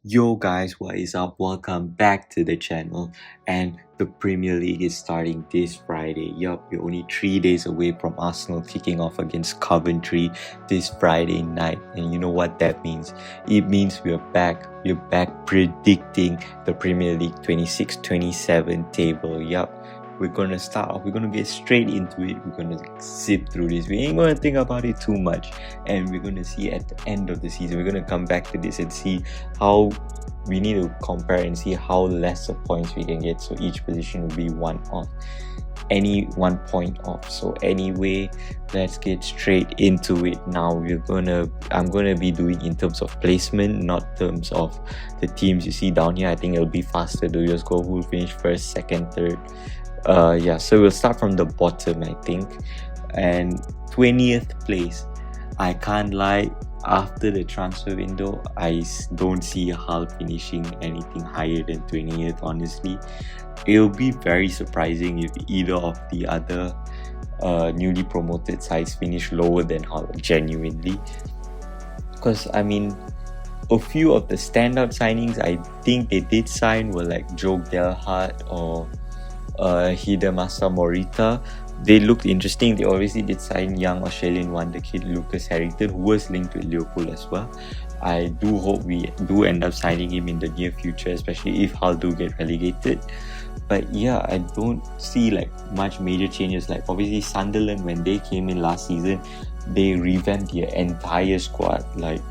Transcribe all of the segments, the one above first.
Yo guys, what is up? Welcome back to the channel. And the Premier League is starting this Friday. Yup, we're only 3 days away from Arsenal kicking off against Coventry this Friday night. And you know what that means? It means we're back. We're back predicting the Premier League 26-27 table. Yup. We're gonna start off, we're gonna get straight into it. We're gonna zip through this. We ain't gonna think about it too much. And we're gonna see at the end of the season, we're gonna come back to this and see how we need to compare and see how lesser points we can get, so each position will be one off, any 1 point off. So anyway, let's get straight into it. Now I'm gonna be doing in terms of placement, not terms of the teams you see down here. I think it'll be faster to just go who will finish first, second, third. So we'll start from the bottom, I think. And 20th place, I can't lie, after the transfer window, I don't see Hull finishing anything higher than 20th, honestly. It'll be very surprising if either of the other newly promoted sides finish lower than Hull, genuinely. Because, I mean, a few of the standout signings I think they did sign were like Joe Gelhardt or Hidemasa Morita. They looked interesting. They obviously did sign young Australian wonder kid Lucas Harrington, who was linked with Liverpool as well. I do hope we do end up signing him in the near future, especially if Hull do get relegated. But yeah, I don't see like much major changes. Like obviously Sunderland, when they came in last season, they revamped their entire squad, like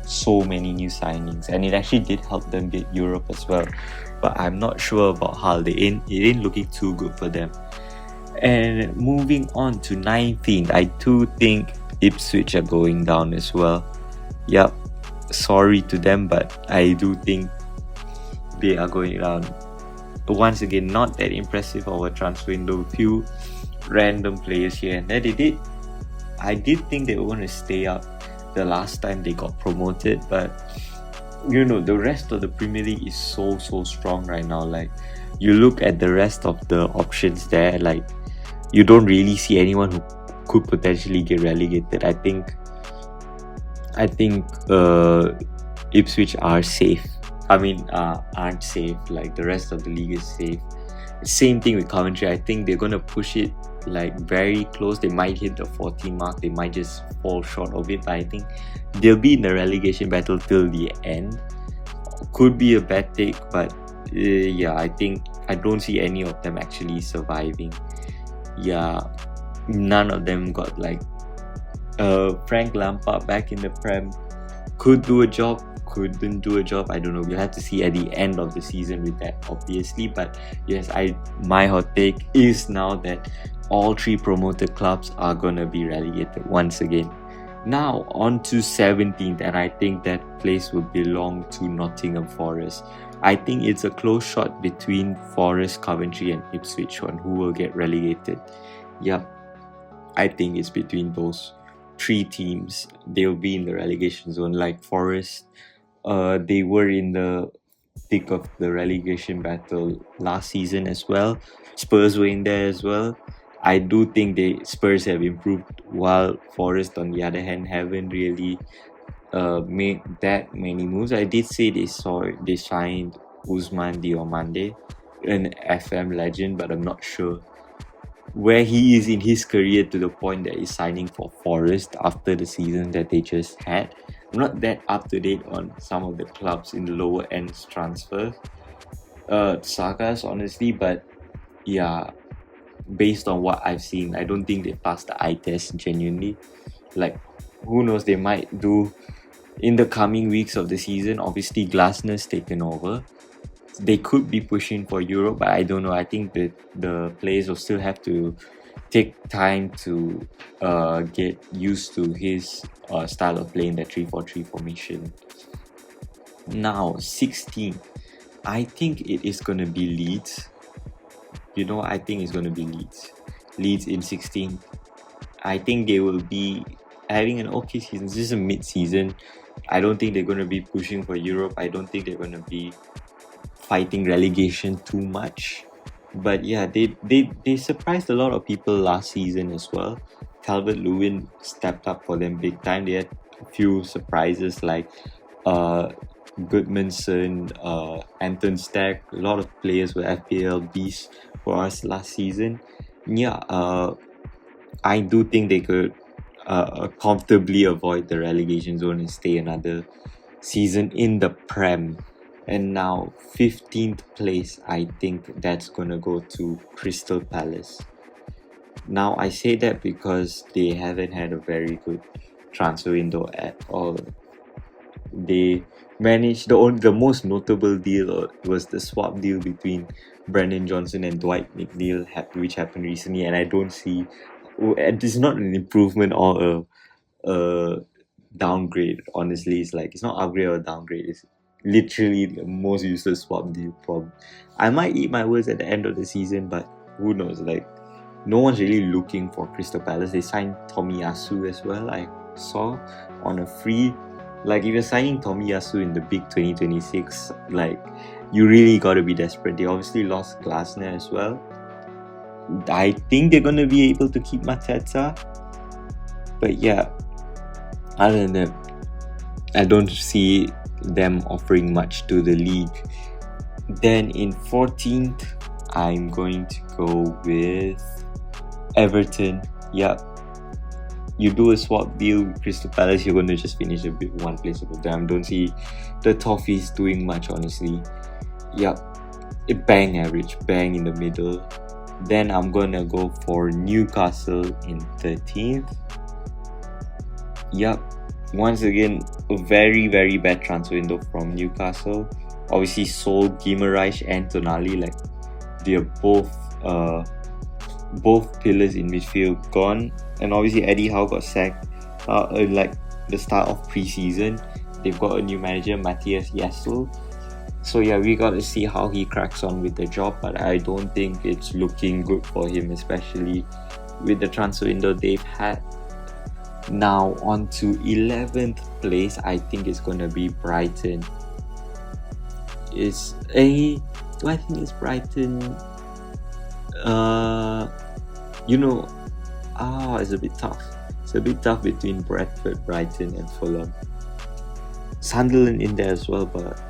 so many new signings, and it actually did help them get Europe as well. But I'm not sure about Hull. It ain't looking too good for them. And moving on to 19th, I do think Ipswich are going down as well. Yep, sorry to them, but I do think they are going down. Once again, not that impressive of a transfer window. Few random players here and there. I did think they were going to stay up the last time they got promoted, but you know, the rest of the Premier League is so strong right now. Like, you look at the rest of the options there, like, you don't really see anyone who could potentially get relegated. I think Ipswich are safe. Aren't safe. Like, the rest of the league is safe. Same thing with Coventry. I think they're gonna push it like very close. They might hit the 14 mark. They might just fall short of it. But I think they'll be in the relegation battle till the end. Could be a bad take, but yeah, I don't see any of them actually surviving. Yeah, none of them got like Frank Lampard back in the Prem. Could do a job, couldn't do a job. I don't know. We'll have to see at the end of the season with that, obviously. But yes, my hot take is now that all three promoted clubs are gonna be relegated once again. Now on to 17th, and I think that place would belong to Nottingham Forest. I think it's a close shot between Forest, Coventry, and Ipswich on who will get relegated. Yep, I think it's between those three teams. They'll be in the relegation zone. Like Forest, they were in the thick of the relegation battle last season as well. Spurs were in there as well. I do think Spurs have improved, while Forest, on the other hand, haven't really made that many moves. I did say they signed Usman Diomande, an FM legend, but I'm not sure where he is in his career to the point that he's signing for Forest after the season that they just had. I'm not that up to date on some of the clubs in the lower end transfers sagas, honestly, but yeah, based on what I've seen, I don't think they passed the eye test genuinely. Like, who knows, they might do in the coming weeks of the season. Obviously, Glasner's taken over. They could be pushing for Europe, but I don't know. I think that the players will still have to take time to get used to his style of playing, the 3-4-3 formation. Now, 16. I think it is going to be Leeds. I think it's going to be Leeds. Leeds in 16. I think they will be having an okay season. This is a mid-season. I don't think they're going to be pushing for Europe. I don't think they're going to be fighting relegation too much. But yeah, they surprised a lot of people last season as well. Calvert-Lewin stepped up for them big time. They had a few surprises like Goodmanson, Anton Stack, a lot of players were FPL beasts for us last season. Yeah, I do think they could comfortably avoid the relegation zone and stay another season in the Prem. And now 15th place, I think that's gonna go to Crystal Palace. Now I say that because they haven't had a very good transfer window at all. They managed the most notable deal was the swap deal between Brendan Johnson and Dwight McNeil, which happened recently, and I don't see this is not an improvement or a downgrade. Honestly, it's not upgrade or downgrade. It's literally the most useless swap deal. Problem. I might eat my words at the end of the season, but who knows? Like, no one's really looking for Crystal Palace. They signed Tomiyasu as well. I saw on a free. Like, if you're signing Tomiyasu in the big 2026, like, you really got to be desperate. They obviously lost Glasner as well. I think they're going to be able to keep Mateta. But yeah, other than that, I don't see them offering much to the league. Then in 14th, I'm going to go with Everton. Yeah, you do a swap deal with Crystal Palace, you're going to just finish a bit one place above them. Don't see the Toffees doing much, honestly. Yep, a bang average, bang in the middle. Then I'm going to go for Newcastle in 13th. Yep, once again, a very, very bad transfer window from Newcastle. Obviously, sold Guimaraes and Tonali. Like, they're both pillars in midfield gone, and obviously Eddie Howe got sacked like the start of pre-season. They've got a new manager, Matthias Yassel, so yeah, we got to see how he cracks on with the job, but I don't think it's looking good for him, especially with the transfer window they've had. Now on to 11th place, I think it's gonna be Brighton. Do I think it's Brighton? It's a bit tough. It's a bit tough between Bradford, Brighton, and Fulham. Sunderland in there as well, but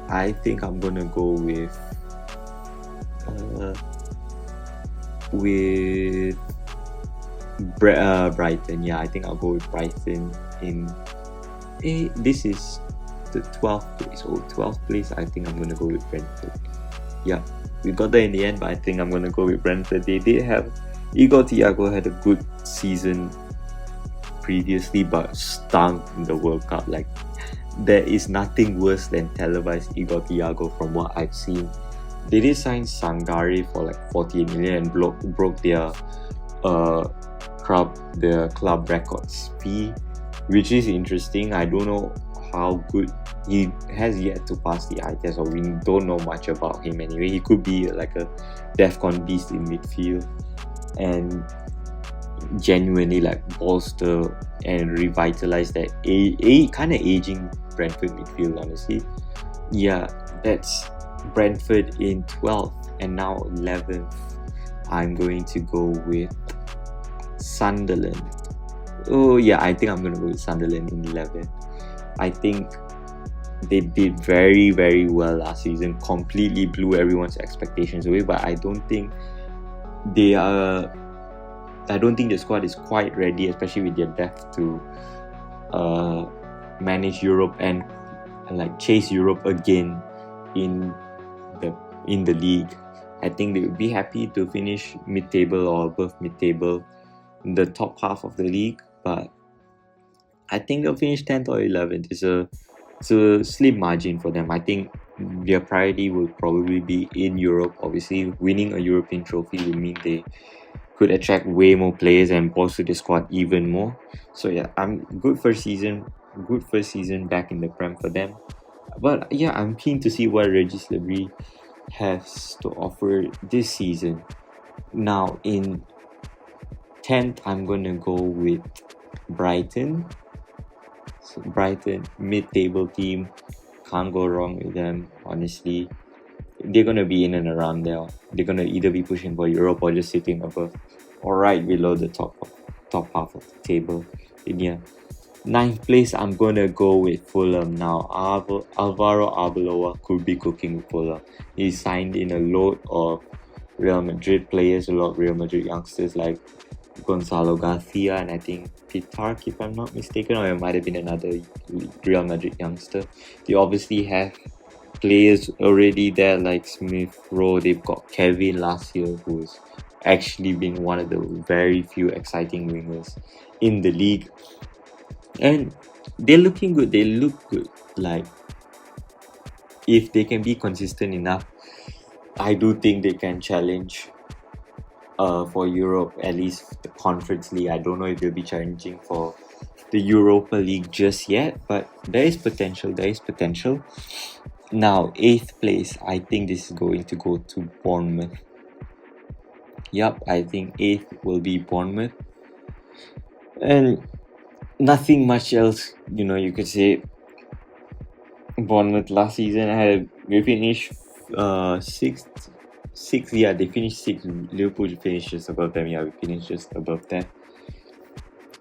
I think I'm gonna go with Brighton. Yeah, I think I'll go with Brighton in. This is the 12th place. 12th place. I think I'm gonna go with Brentford. Yeah. We got there in the end, but I think I'm going to go with Brentford. They did have Igor Thiago had a good season previously, but stunk in the World Cup. Like, there is nothing worse than televised Igor Thiago from what I've seen. They did sign Sangare for like 48 million and broke their club records fee, which is interesting. I don't know how good. He has yet to pass the eye test, or we don't know much about him anyway. He could be like a DEFCON beast in midfield and genuinely like bolster and revitalize that kind of aging Brentford midfield, honestly. Yeah, that's Brentford in 12th, and now 11th. I'm going to go with Sunderland. Oh yeah, I think I'm going to go with Sunderland in 11th. I think they did very, very well last season, completely blew everyone's expectations away, but I don't think the squad is quite ready, especially with their depth, to manage Europe and like chase Europe again in the league. I think they would be happy to finish mid-table or above mid-table in the top half of the league, but I think they'll finish 10th or 11th. It's a slim margin for them. I think their priority will probably be in Europe. Obviously, winning a European trophy would mean they could attract way more players and bolster the squad even more. So yeah, good first season back in the Prem for them. But yeah, I'm keen to see what Regis Lebris has to offer this season. Now in 10th, I'm gonna go with Brighton. So Brighton, mid-table team, can't go wrong with them, honestly. They're gonna be in and around there. They're gonna either be pushing for Europe or just sitting above or right below the top half of the table. And yeah, Ninth place, I'm gonna go with Fulham now. Alvaro Arbeloa could be cooking with Fulham. He signed in a load of Real Madrid players, a lot of Real Madrid youngsters like Gonzalo Garcia and I think Pitark, if I'm not mistaken, or it might have been another Real Madrid youngster. They obviously have players already there like Smith Rowe. They've got Kevin last year, who's actually been one of the very few exciting wingers in the league, and they're looking good. They look good. Like if they can be consistent enough, I do think they can challenge for Europe, at least the Conference League. I don't know if they'll be challenging for the Europa League just yet, but there is potential. There is potential. Now, eighth place, I think this is going to go to Bournemouth. Yup, I think eighth will be Bournemouth. And nothing much else, you could say. Bournemouth last season we finished sixth. Sixth, yeah, they finished sixth. Liverpool finished just above them. Yeah, we finished just above them.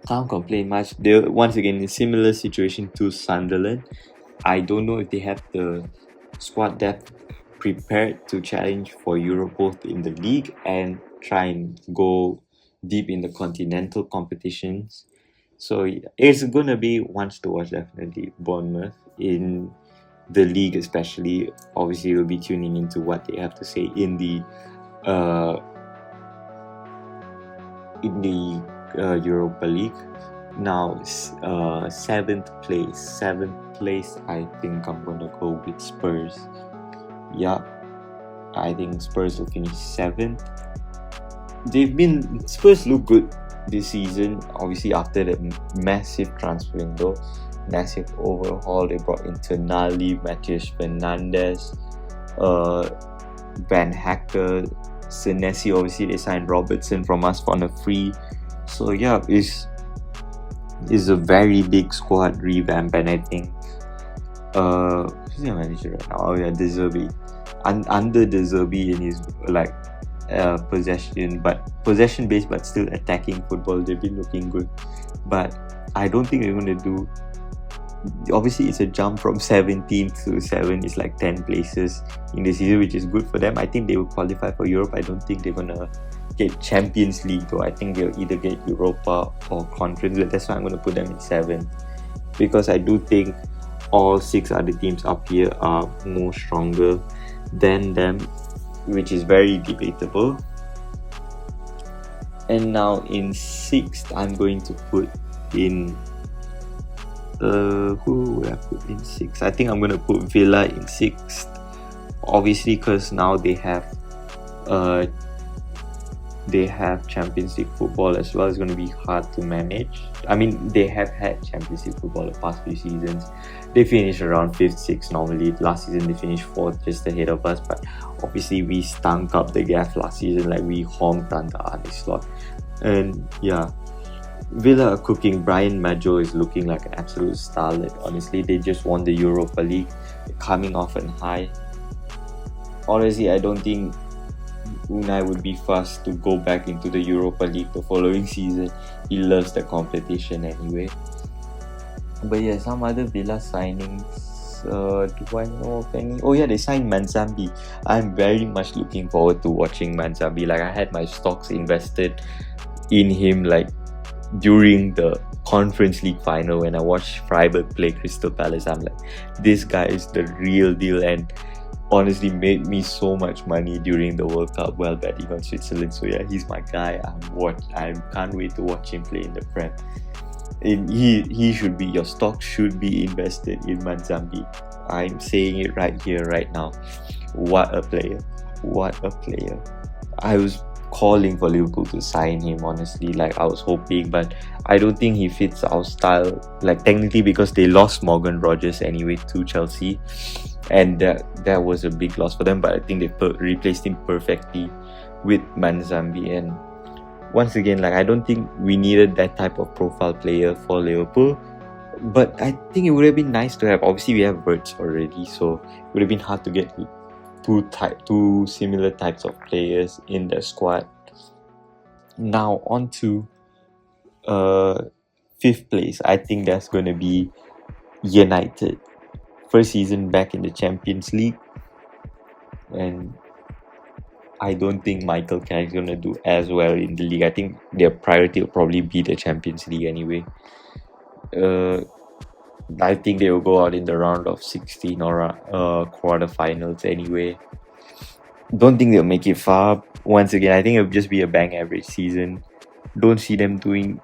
Can't complain much. They're once again in a similar situation to Sunderland. I don't know if they have the squad depth prepared to challenge for Europe both in the league and try and go deep in the continental competitions. So it's gonna be ones to watch, definitely. Bournemouth in the league, especially. Obviously, we'll be tuning into what they have to say in the Europa League. Now, seventh place. Seventh place, I think I'm gonna go with Spurs. Yeah, I think Spurs will finish seventh. Spurs look good this season. Obviously, after the massive transfer window, massive overhaul, they brought in Tonali, Matheus Fernandes, Van Hacker, Senesi. Obviously, they signed Robertson from us on a free. So yeah, it's a very big squad revamp, and I think who's their manager right now? Oh yeah, De Zerbi. Under De Zerbi in his like possession based but still attacking football, they've been looking good. But I don't think they're going to do. Obviously, it's a jump from 17th to 7. It's like 10 places in the season, which is good for them. I think they will qualify for Europe. I don't think they're going to get Champions League though. I think they'll either get Europa or Conference. That's why I'm going to put them in 7th, because I do think all 6 other teams up here are more stronger than them, which is very debatable. And now in 6th, I'm going to put in who would I put in 6th? I think I'm going to put Villa in 6th, obviously, because now they have Champions League football as well. It's going to be hard to manage. I mean, they have had Champions League football the past few seasons. They finish around 5th, 6th normally. Last season they finished 4th, just ahead of us, but obviously we stunk up the gaff last season, like we honked under Arne Slot. And yeah, Villa are cooking. Brian Maggio is looking like an absolute starlet. Honestly, they just won the Europa League, coming off an high. Honestly, I don't think Unai would be fast to go back into the Europa League the following season. He loves the competition anyway. But yeah, some other Villa signings. Do I know of any? Oh yeah, they signed Manzambi. I'm very much looking forward to watching Manzambi. Like, I had my stocks invested in him like during the Conference League final when I watched Freiburg play Crystal Palace. I'm like, this guy is the real deal, and honestly made me so much money during the World Cup while betting on Switzerland. So yeah, he's my guy. I can't wait to watch him play in the Prem. And he should be, your stock should be invested in Manzambi. I'm saying it right here, right now. What a player. What a player. I was calling for Liverpool to sign him, honestly. Like, I was hoping, but I don't think he fits our style. Like, technically, because they lost Morgan Rogers anyway to Chelsea, and that was a big loss for them. But I think they replaced him perfectly with Manzambi. And once again, like, I don't think we needed that type of profile player for Liverpool, but I think it would have been nice to have. Obviously, we have Wirtz already, so it would have been hard to get two similar types of players in the squad. Now on to fifth place, I think that's going to be United. First season back in the Champions League, and I don't think Michael Carrick's going to do as well in the league. I think their priority will probably be the Champions League anyway. I think they will go out in the round of 16 or quarterfinals anyway. Don't think they'll make it far. Once again, I think it'll just be a bang average season. Don't see them doing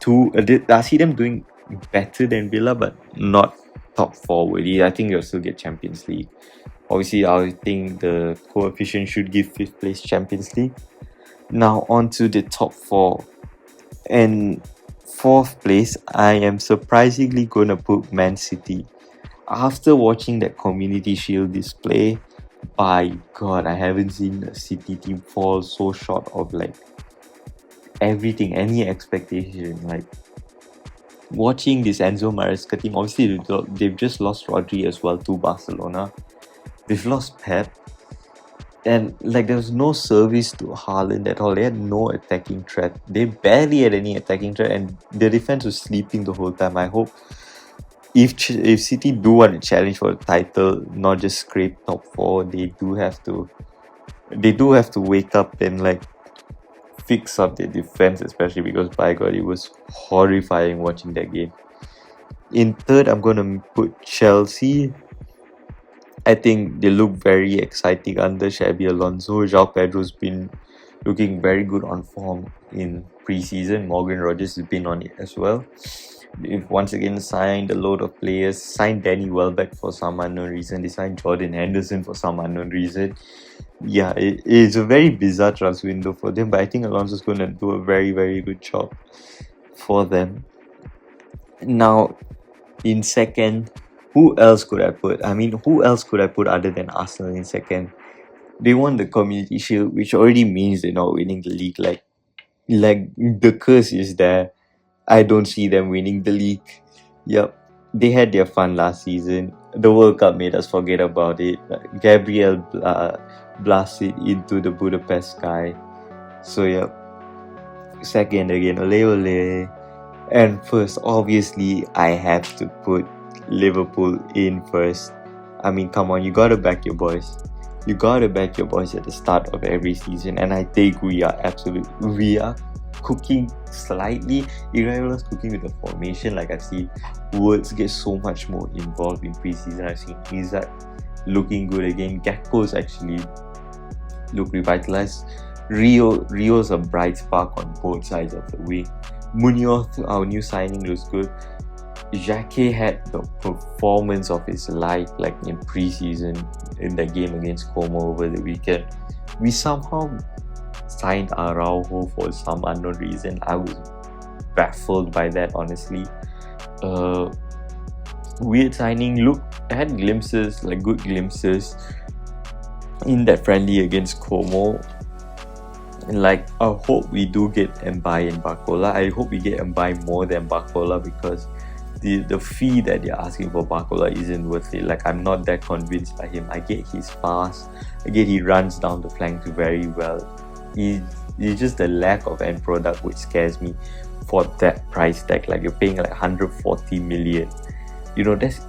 I see them doing better than Villa, but not top four really. I think they'll still get Champions League. Obviously, I think the coefficient should give fifth place Champions League. Now on to the top four. And fourth place, I am surprisingly gonna put Man City. After watching that Community Shield display, by God, I haven't seen a City team fall so short of like everything, any expectation. Like watching this Enzo Maresca team, obviously they've just lost Rodri as well to Barcelona. They've lost Pep, and like there was no service to Haaland at all. They had no attacking threat. They barely had any attacking threat, and the defense was sleeping the whole time. I hope if City do want to challenge for the title, not just scrape top four, they do have to wake up and like fix up their defense, especially because by God, it was horrifying watching that game. In third, I'm gonna put Chelsea. I think they look very exciting under Xabi Alonso. João Pedro's been looking very good on form in pre-season. Morgan Rogers has been on it as well. They've once again signed a load of players. Signed Danny Welbeck for some unknown reason. They signed Jordan Henderson for some unknown reason. Yeah, it's a very bizarre transfer window for them, but I think Alonso's going to do a very, very good job for them. Now, in second, who else could I put? Who else could I put other than Arsenal in second? They won the Community Shield, which already means they're not winning the league. Like the curse is there. I don't see them winning the league. Yep, they had their fun last season. The World Cup made us forget about it. Gabriel blasted into the Budapest sky. So yep, second again, ole ole. And first, obviously, I have to put Liverpool in first. I mean, come on, you gotta back your boys. You gotta back your boys at the start of every season, and I think we are cooking slightly. Irregulars cooking with the formation. Like I've seen Woods get so much more involved in preseason. I've seen Isak looking good again. Gakpo's actually look revitalized. Rio's a bright spark on both sides of the wing. Munoz, our new signing, looks good. Xhaka had the performance of his life, like in preseason in the game against Como over the weekend. We somehow signed Araujo for some unknown reason. I was baffled by that, honestly. Weird signing. Had glimpses, like good glimpses in that friendly against Como. Like, I hope we do get Mbaye and Barcola. I hope we get Mbaye more than Barcola, because the fee that they're asking for Barcola isn't worth it. Like, I'm not that convinced by him. I get he's fast. I get he runs down the flanks very well. It's just the lack of end product which scares me for that price tag. Like, you're paying like 140 million. You know, that's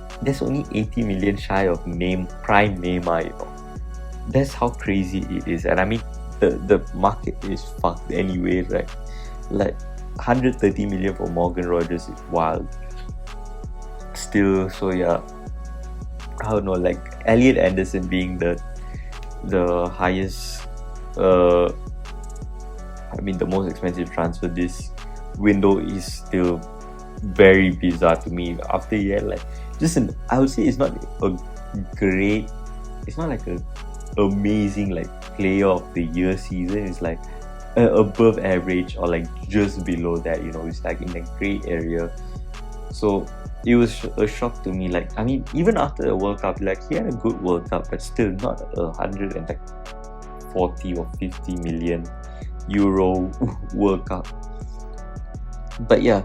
only 80 million shy of prime Neymar, you know. That's how crazy it is. And I mean, the market is fucked anyway, right? Like 130 million for Morgan Rogers is wild. Still, so yeah, I don't know, like Elliot Anderson being the highest, the most expensive transfer this window is still very bizarre to me. After he had like I would say it's not like a amazing like player of the year season. It's like above average or like just below that, you know. It's like in the grey area. So it was a shock to me. Like, I mean, even after the World Cup, like he had a good World Cup, but still not 140 or 50 million euro World Cup. But yeah,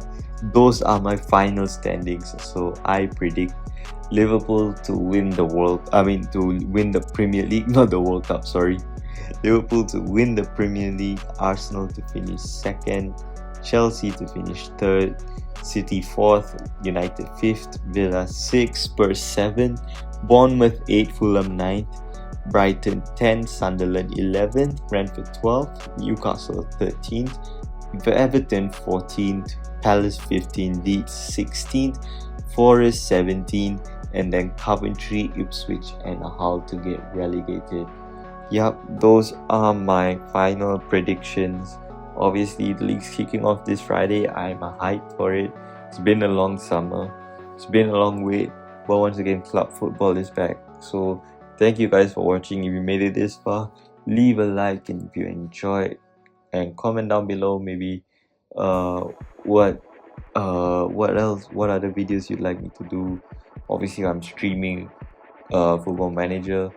those are my final standings. So I predict Liverpool to win the Premier League, not the World Cup, sorry. Liverpool to win the Premier League, Arsenal to finish second, Chelsea to finish third, City 4th, United 5th, Villa 6th, Spurs 7th, Bournemouth 8th, Fulham 9th, Brighton 10th, Sunderland 11th, Brentford 12th, Newcastle 13th, Everton 14th, Palace 15th, Leeds 16th, Forest 17th, and then Coventry, Ipswich, and Hull to get relegated. Yep, those are my final predictions. Obviously, the league's kicking off this Friday. I'm hyped for it. It's been a long summer. It's been a long wait. But once again, club football is back. So thank you guys for watching. If you made it this far, leave a like and if you enjoyed, and comment down below maybe what other videos you'd like me to do. Obviously, I'm streaming Football Manager.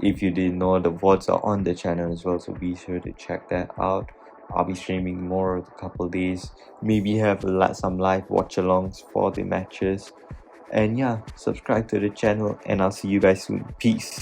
If you didn't know, the VODs are on the channel as well, so be sure to check that out. I'll be streaming more of a couple days, maybe have some live watch-alongs for the matches. And yeah, subscribe to the channel and I'll see you guys soon. Peace.